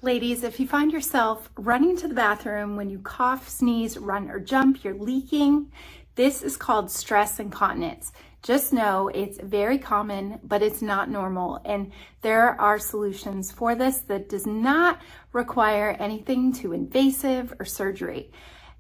Ladies, if you find yourself running to the bathroom when you cough, sneeze, run, or jump, you're leaking, this is called stress incontinence. Just know it's very common, but it's not normal. And there are solutions for this that does not require anything too invasive or surgery.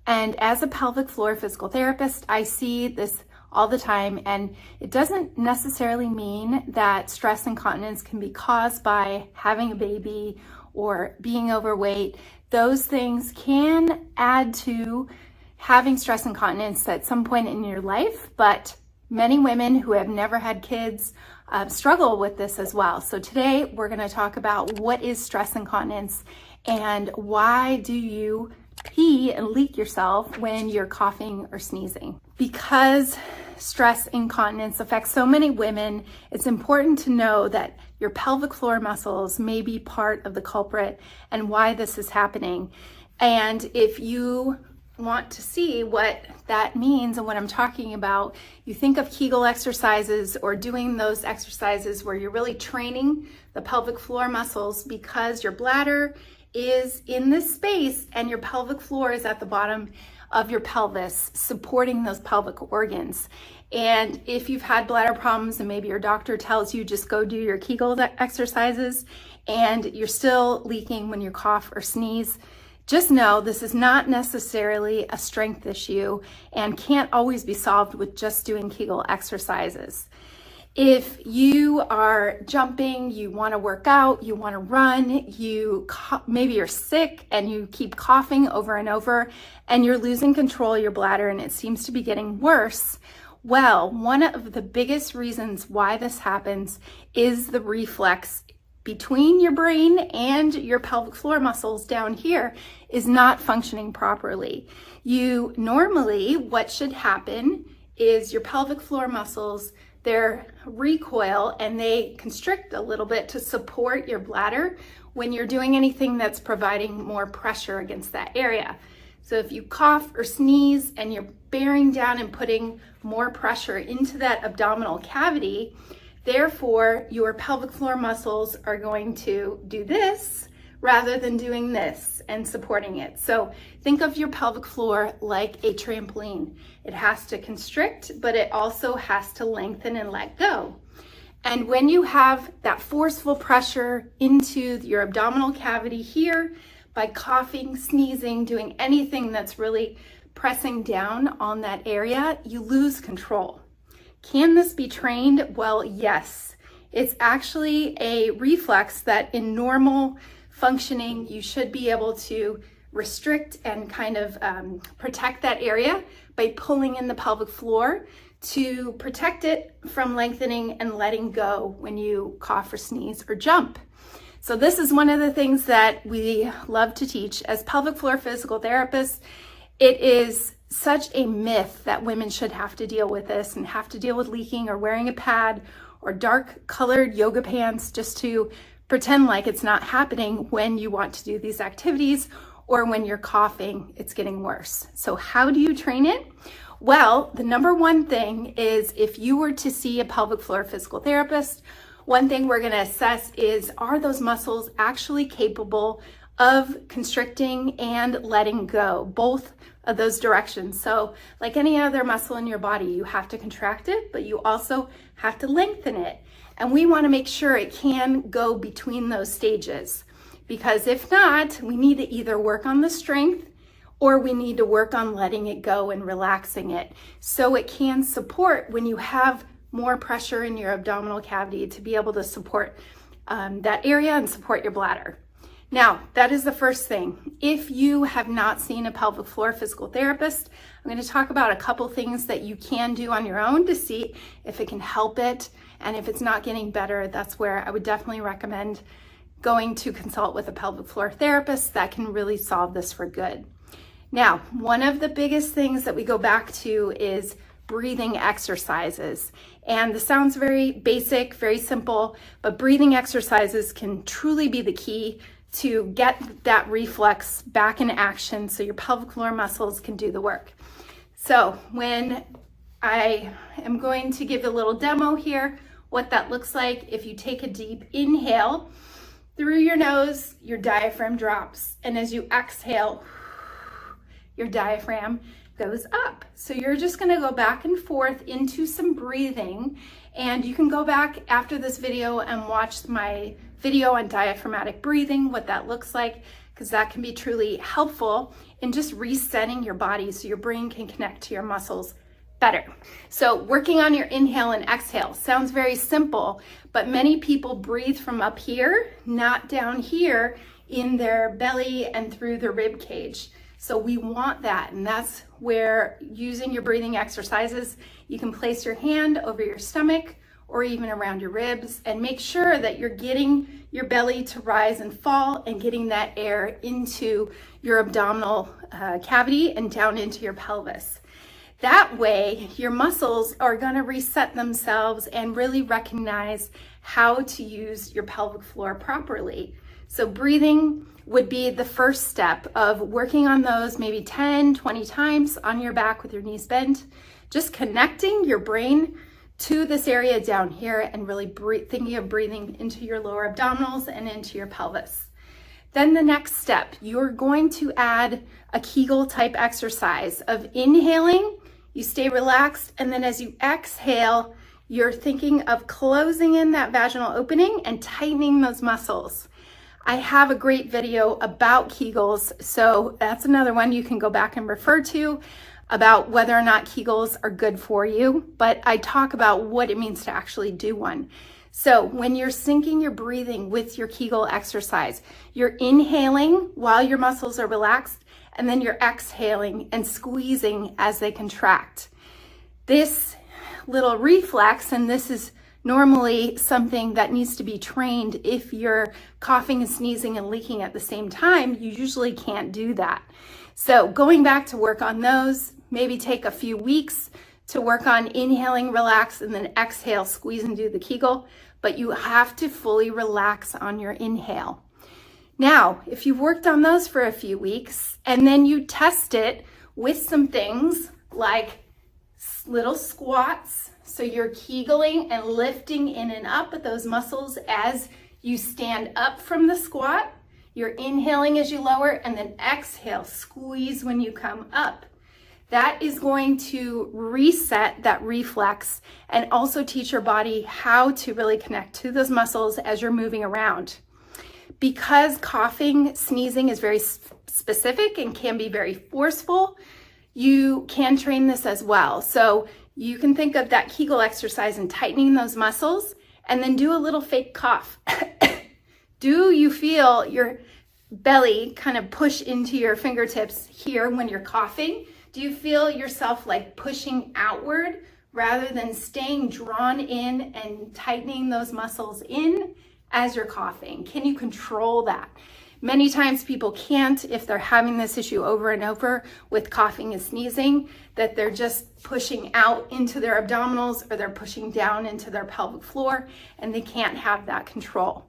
And as a pelvic floor physical therapist, I see this all the time, and it doesn't necessarily mean that stress incontinence can be caused by having a baby or being overweight. Those things can add to having stress incontinence at some point in your life, but many women who have never had kids struggle with this as well. So today we're going to talk about what is stress incontinence and why do you pee and leak yourself when you're coughing or sneezing. Because stress incontinence affects so many women, it's important to know that your pelvic floor muscles may be part of the culprit and why this is happening. And if you want to see what that means and what I'm talking about, you think of Kegel exercises or doing those exercises where you're really training the pelvic floor muscles because your bladder is in this space and your pelvic floor is at the bottom of your pelvis, supporting those pelvic organs. And if you've had bladder problems and maybe your doctor tells you just go do your Kegel exercises and you're still leaking when you cough or sneeze, just know this is not necessarily a strength issue and can't always be solved with just doing Kegel exercises. If you are jumping, you want to work out, you want to run, maybe you're sick and you keep coughing over and over and you're losing control of your bladder and it seems to be getting worse, well, one of the biggest reasons why this happens is the reflex between your brain and your pelvic floor muscles down here is not functioning properly. What should happen is your pelvic floor muscles, they recoil and they constrict a little bit to support your bladder when you're doing anything that's providing more pressure against that area. So if you cough or sneeze and you're bearing down and putting more pressure into that abdominal cavity, therefore your pelvic floor muscles are going to do this rather than doing this and supporting it. So think of your pelvic floor like a trampoline. It has to constrict, but it also has to lengthen and let go. And when you have that forceful pressure into your abdominal cavity here, by coughing, sneezing, doing anything that's really pressing down on that area, you lose control. Can this be trained? Well, yes. It's actually a reflex that in normal functioning, you should be able to restrict and kind of protect that area by pulling in the pelvic floor to protect it from lengthening and letting go when you cough or sneeze or jump. So this is one of the things that we love to teach as pelvic floor physical therapists. It is such a myth that women should have to deal with this and have to deal with leaking or wearing a pad or dark colored yoga pants just to pretend like it's not happening when you want to do these activities or when you're coughing, it's getting worse. So how do you train it? Well, the number one thing is if you were to see a pelvic floor physical therapist, one thing we're going to assess is, are those muscles actually capable of constricting and letting go, both of those directions? So like any other muscle in your body, you have to contract it, but you also have to lengthen it. And we want to make sure it can go between those stages, because if not, we need to either work on the strength or we need to work on letting it go and relaxing it so it can support when you have more pressure in your abdominal cavity to be able to support that area and support your bladder. Now, that is the first thing. If you have not seen a pelvic floor physical therapist, I'm going to talk about a couple things that you can do on your own to see if it can help it. And if it's not getting better, that's where I would definitely recommend going to consult with a pelvic floor therapist that can really solve this for good. Now, one of the biggest things that we go back to is breathing exercises. And this sounds very basic, very simple, but breathing exercises can truly be the key to get that reflex back in action so your pelvic floor muscles can do the work. So when I am going to give a little demo here, what that looks like, if you take a deep inhale Through your nose, your diaphragm drops. And as you exhale, your diaphragm goes up. So you're just gonna go back and forth into some breathing. And you can go back after this video and watch my video on diaphragmatic breathing, what that looks like, because that can be truly helpful in just resetting your body so your brain can connect to your muscles better. So working on your inhale and exhale sounds very simple, but many people breathe from up here, not down here in their belly and through the rib cage. So we want that, and that's where using your breathing exercises, you can place your hand over your stomach or even around your ribs and make sure that you're getting your belly to rise and fall and getting that air into your abdominal cavity and down into your pelvis. That way, your muscles are gonna reset themselves and really recognize how to use your pelvic floor properly. So breathing would be the first step of working on those maybe 10, 20 times on your back with your knees bent, just connecting your brain to this area down here and really thinking of breathing into your lower abdominals and into your pelvis. Then the next step, you're going to add a Kegel type exercise of inhaling, you stay relaxed, and then as you exhale, you're thinking of closing in that vaginal opening and tightening those muscles. I have a great video about Kegels, so that's another one you can go back and refer to about whether or not Kegels are good for you, but I talk about what it means to actually do one. So when you're syncing your breathing with your Kegel exercise, you're inhaling while your muscles are relaxed, and then you're exhaling and squeezing as they contract. This little reflex, and this is normally something that needs to be trained if you're coughing and sneezing and leaking at the same time, you usually can't do that. So going back to work on those, maybe take a few weeks to work on inhaling, relax, and then exhale, squeeze and do the Kegel, but you have to fully relax on your inhale. Now, if you've worked on those for a few weeks and then you test it with some things like little squats, so you're Kegeling and lifting in and up at those muscles as you stand up from the squat, you're inhaling as you lower, and then exhale, squeeze when you come up. That is going to reset that reflex and also teach your body how to really connect to those muscles as you're moving around. Because coughing, sneezing is very specific and can be very forceful, you can train this as well. So you can think of that Kegel exercise and tightening those muscles and then do a little fake cough. Do you feel your belly kind of push into your fingertips here when you're coughing? Do you feel yourself like pushing outward rather than staying drawn in and tightening those muscles in as you're coughing? Can you control that? Many times people can't if they're having this issue over and over with coughing and sneezing, that they're just pushing out into their abdominals or they're pushing down into their pelvic floor and they can't have that control.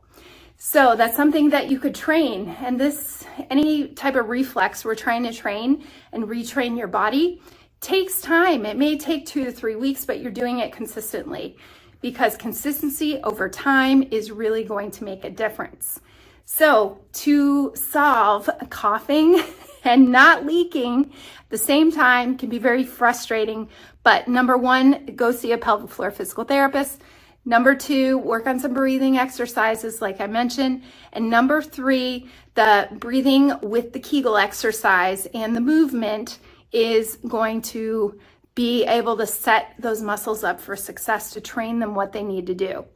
So that's something that you could train. And this, any type of reflex we're trying to train and retrain your body takes time. It may take 2 to 3 weeks, but you're doing it consistently because consistency over time is really going to make a difference. So to solve coughing and not leaking at the same time can be very frustrating. But number one, go see a pelvic floor physical therapist. Number two, work on some breathing exercises like I mentioned. And number three, the breathing with the Kegel exercise and the movement is going to be able to set those muscles up for success to train them what they need to do.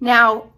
Now,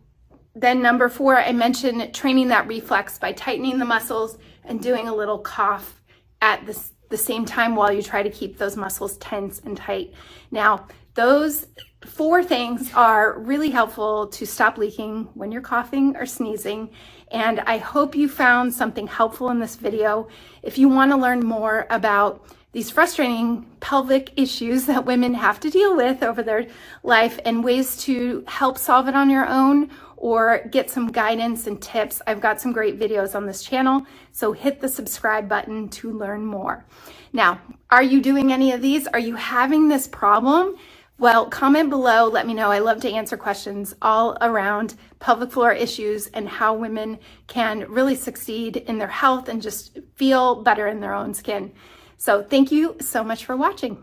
then number four, I mentioned training that reflex by tightening the muscles and doing a little cough at the same time while you try to keep those muscles tense and tight. Now, those 4 things are really helpful to stop leaking when you're coughing or sneezing. And I hope you found something helpful in this video. If you want to learn more about these frustrating pelvic issues that women have to deal with over their life and ways to help solve it on your own or get some guidance and tips, I've got some great videos on this channel. So hit the subscribe button to learn more. Now, are you doing any of these? Are you having this problem Well, comment below, let me know. I love to answer questions all around pelvic floor issues and how women can really succeed in their health and just feel better in their own skin. So thank you so much for watching.